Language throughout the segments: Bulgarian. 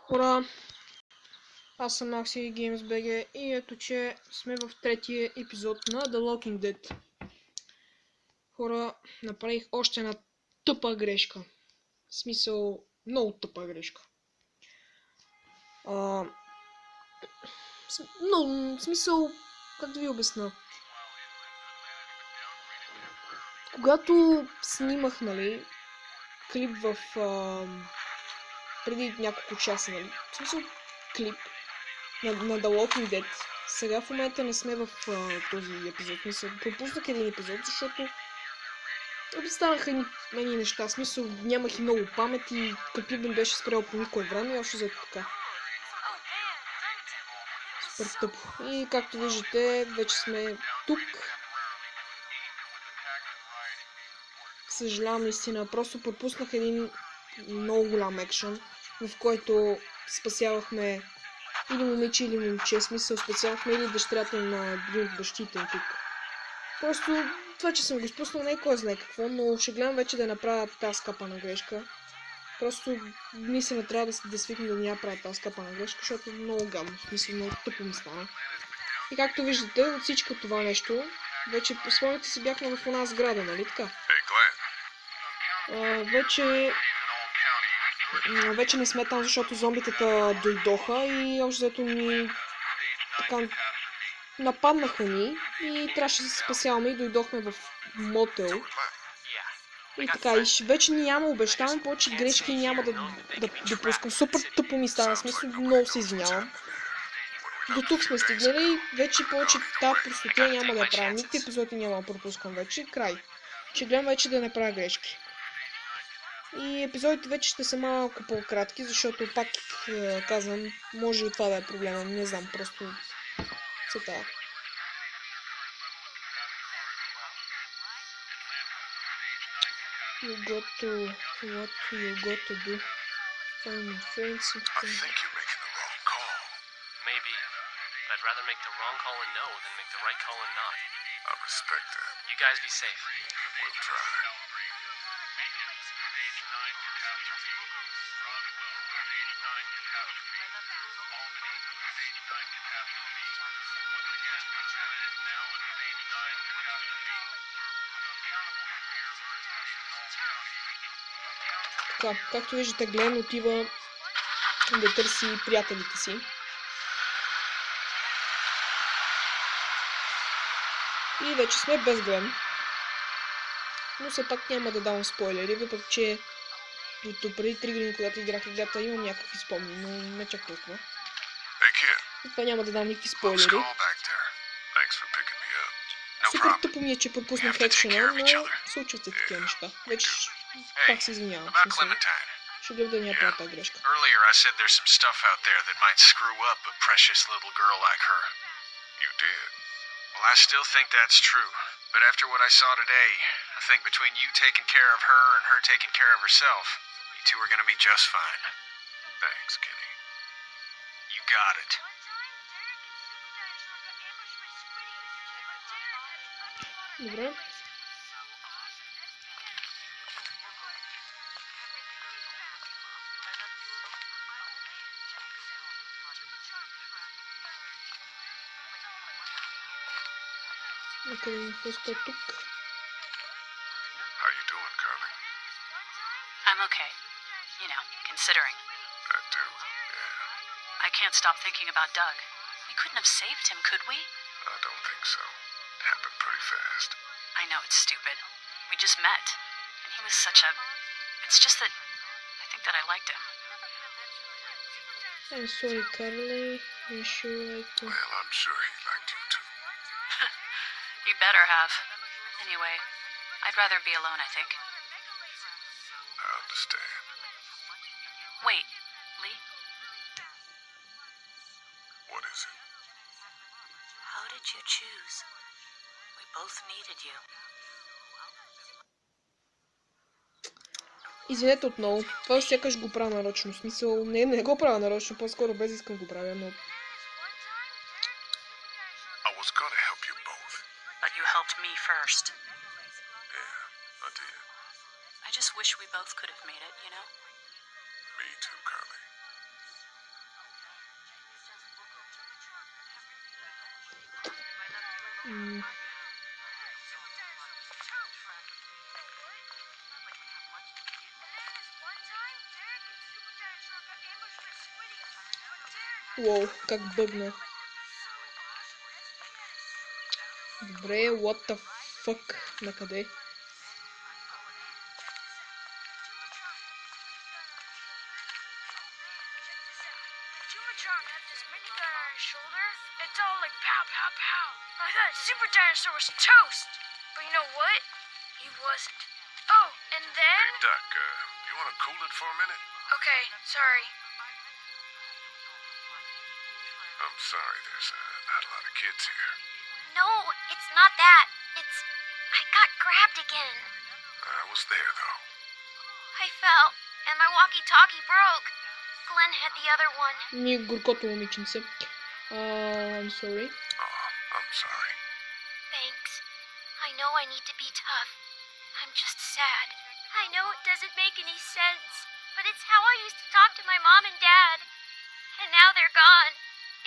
Ура! Аз съм Maxi Games BG и ето, че сме в третия епизод на The Walking Dead. Хора, направих още една тъпа грешка. В смисъл, много тъпа грешка. В смисъл, как да ви обясна? Когато снимах, клип в... преди няколко часа, в смисъл, клип на The Walking Dead. Сега в момента не сме в този епизод. Пропуснах един епизод, защото станаха едни неща. В смисъл, нямах и много памет и клипът ми беше спрял по никое време и още за така. Супер тъпо. И както виждате, вече сме тук. Съжалявам наистина, просто пропуснах един много голям екшън, в който спасявахме или момиче, или момче. В смисъл, спасявахме или дъщерята на един от бащите тук. Просто това, че съм го спуснал, не е кой знае какво, но ще гледам вече да направя тази скапана грешка. Просто мисля, трябва да свикна да няма правя тази скапана грешка, защото е много гадно, в смисъл, много тъпо ми стана. И както виждате, от всичко това нещо, вече спомняте си бяхме в една сграда, нали така? Вече не сме там, защото зомбитата дойдоха и общо взето ни така нападнаха ни и трябваше да се спасяваме и дойдохме в мотел. И така, и вече няма, обещавам, повече грешки няма да допускам. Супер тъпо ми стана, смисъл, много се извинявам. До тук сме стигнали, вече повече тази простотия няма да правя. Никакви епизоди няма да пропускам вече, край. Ще гледам вече да не правя грешки. И епизодите вече ще са малко по-кратки, защото пак казвам, може и това да е проблема, не знам, просто цета. You got to what you got to do. Find your friends. I think you're making the wrong call. Maybe, but I'd rather make the wrong call and know than make the right call and not. I respect that. You guys be safe. We'll try. Така, както виждате, Глен отива да търси приятелите си. И вече сме без Глен. Но все пак няма да давам спойлери, въпреки че до преди 3 години, когато играх играта, имам някакви спомни, но не чак толкова. И това няма да дам никакви спойлери. Супер тъпо ми е, че пропуснах екшена, но случват се такива неща. Вече пак се извинявам. Ще гледам да няма правя тази грешка. Earlier I said there's some stuff out there that might screw up a precious little girl like her. You did. Well, I still think that's true. But after what I saw today, I think between you taking care of her and her taking care of herself, you two are gonna be just fine. Thanks, Kenny. You got it. Добре. Накъде ми пуска тук? How you doing, Carly? I'm okay. You know, considering. I do, yeah. I can't stop thinking about Doug. We couldn't have saved him, could we? I don't think so. It happened pretty fast. I know it's stupid. We just met. And he was such a... It's just that... I think that I liked him. I'm sorry, Carly. I'm sure I can... Well, I'm sure he liked you too. You better have. Anyway, I'd rather be alone, I think. I understand. Wait, Lee? What is it? How did you choose? We both needed you. Извинете отново. Това сякаш го правя нарочно. В смисъл, не го правя нарочно, по-скоро без искам го правя, но... I was gonna help you both. But you helped me first. Yeah, I did. I just wish we both could have made it, you know? Me too, Carly. Уоу, как бъгна. Добре, what the fuck? Накъде? It's all like pow, pow, pow. I thought Super Dinosaur was toast. But you know what? He wasn't. Oh, and then... Hey, Duck, you want to cool it for a minute? Okay, sorry. I'm sorry, there's not a lot of kids here. No, it's not that. It's... I got grabbed again. I was there, though. I fell, and my walkie-talkie broke. Glenn had the other one. Ни горкото момиченце. I'm sorry. Oh, I'm sorry. Thanks. I know I need to be tough. I'm just sad. I know it doesn't make any sense, but it's how I used to talk to my mom and dad. And now they're gone.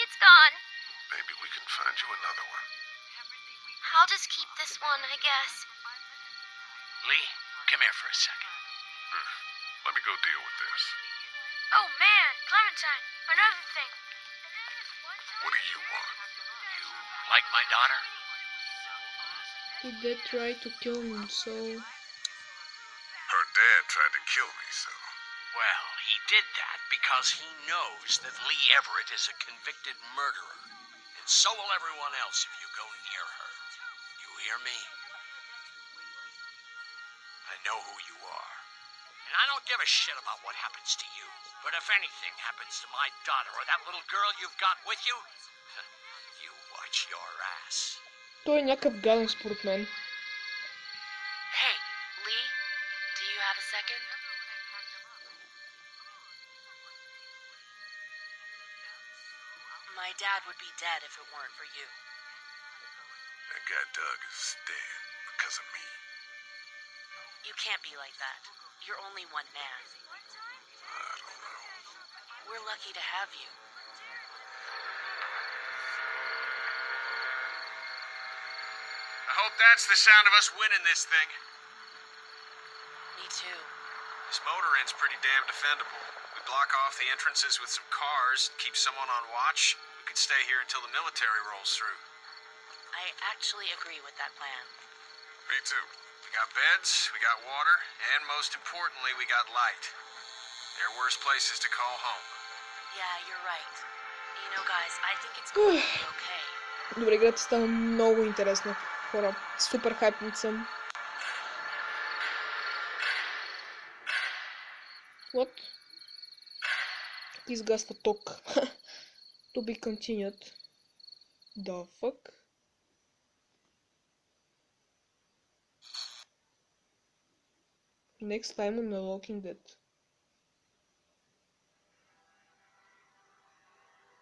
It's gone. Maybe we can find you another one. I'll just keep this one, I guess. Lee, come here for a second. Let me go deal with this. Oh man, Clementine, another thing. What do you want? You like my daughter? He did try to kill me, so... Her dad tried to kill me, so... Well, he did that because he knows that Lee Everett is a convicted murderer. And so will everyone else if you go near her. You hear me? I know who you are. And I don't give a shit about what happens to you. But if anything happens to my daughter or that little girl you've got with you, you watch your ass. Той е някакъв гаден според мен. Hey, Lee, do you have a second? My dad would be dead if it weren't for you. That guy Doug is dead because of me. You can't be like that. You're only one man. I don't know. We're lucky to have you. I hope that's the sound of us winning this thing. Me too. This motor inn's pretty damn defendable. We block off the entrances with some cars, keep someone on watch. We could stay here until the military rolls through. I actually agree with that plan. Me too. We got beds, we got water, and most importantly, we got light. There are worse places to call home. Yeah, you're right. You know, guys, I think it's going to be okay. Добре, играта стана много интересна, хора. Супер хайпнат съм. What? Тук изгасва ток. To be continued. The fuck? Next time on The Walking Dead.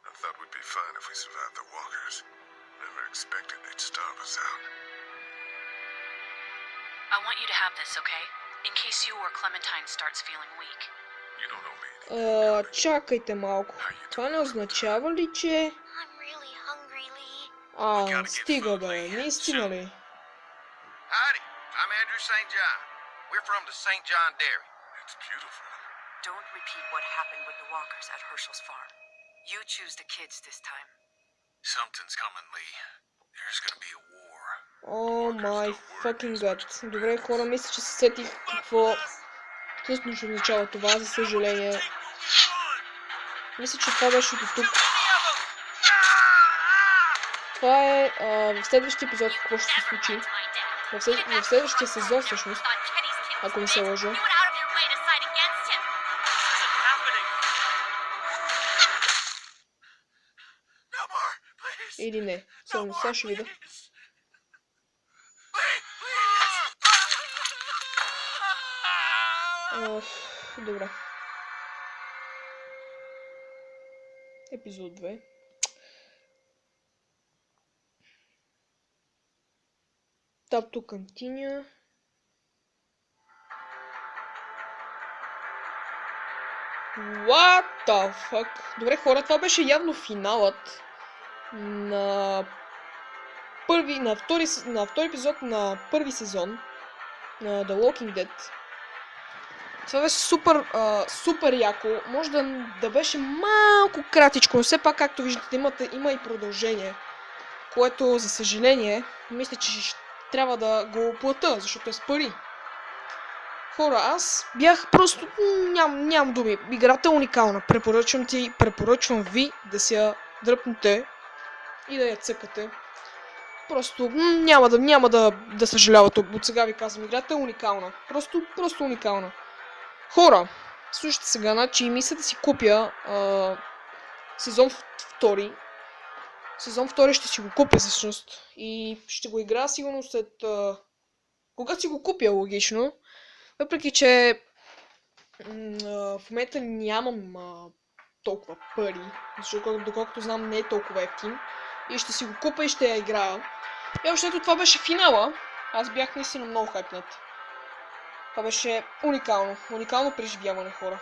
I thought we'd be fine if we survived the walkers. Never expected they'd starve us out. I want you to have this, okay? In case you or Clementine starts feeling weak. You don't owe me anything. Чакайте малко. Това не означава ли, че... I'm really hungry, Lee. Стига бе, наистина ли? Howdy, I'm Andrew St. John. We're from the St. John Dairy. It's beautiful. Don't repeat what happened with the walkers at Herschel's farm. You choose the kids this time. Something's coming, Lee. There's gonna be a war. О май fucking god. Добре, хора, мисля, че се сетих какво всъщност означава това, за съжаление. Мисля, че това беше до тук. Това е в следващия епизод какво ще се случи. В следващия сезон всъщност, ако не се лъжа. Или не. Сега ще видя. Добре. Епизод 2. Tap to continue. What the fuck? Добре, хора, това беше явно финалът на на втори епизод на първи сезон на The Walking Dead. Това беше супер яко. Може да беше малко кратичко, но все пак, както виждате, има и продължение. Което, за съжаление, мисля, че ще трябва да го плата, защото е с пари. Хора, аз бях просто... Нямам думи. Играта е уникална. Препоръчвам ви да си я дръпнете и да я цъкате. Просто няма да съжалявате. От сега ви казвам, играта е уникална. Просто уникална. Хора, слушайте сега, значи мисля да си купя сезон 2. Сезон 2 ще си го купя всъщност. И ще го играя сигурно след... когато си го купя, логично. Въпреки, че в момента нямам толкова пари. Защото доколкото знам не е толкова ефтин. И ще си го купя и ще я играя. И общото това беше финала. Аз бях наистина много хайпнат. Това беше уникално. Уникално преживяване, хора.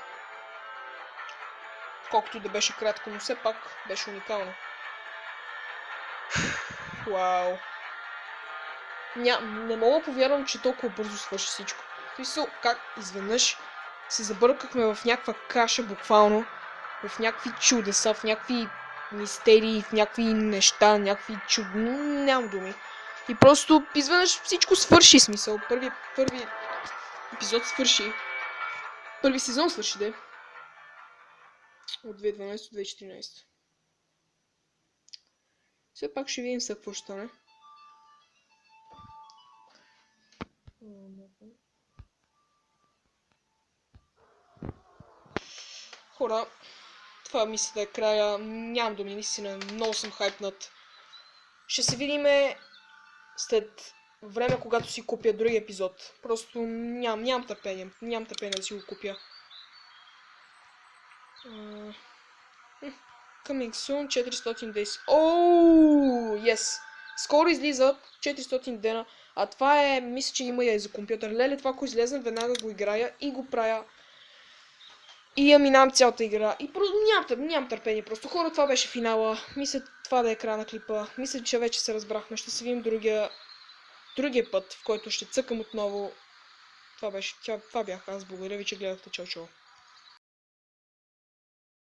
Колкото и да беше кратко, но все пак беше уникално. Вау. Не мога да повярвам, че толкова бързо свърши всичко. Как изведнъж се забъркахме в някаква каша буквално. В някакви чудеса, в някакви мистерии, в някакви неща, някакви нямам думи. И просто изведнъж всичко свърши, смисъл. Първи епизод свърши. Първи сезон свърши, де. От 2012 до 2014. Все пак ще видим сега какво ще стане. Хора, това мисля да е края. Нямам думи, наистина много съм хайпнат. Ще се видиме след време, когато си купя други епизод. Просто нямам търпение. Нямам търпение да си го купя. Coming soon, 400 days. Ооо, yes! Скоро излиза 400 дена. А това е, мисля, че има и за компютър. Леле, това ако излезе, веднага го играя и го правя. И я минавам цялата игра. И просто нямам търпение. Просто хора, това беше финала. Мисля, това да е края на клипа. Мисля, че вече се разбрахме. Ще се видим другия път, в който ще цъкам отново. Това бях аз. Благодаря ви, че гледахте. Чао, чао.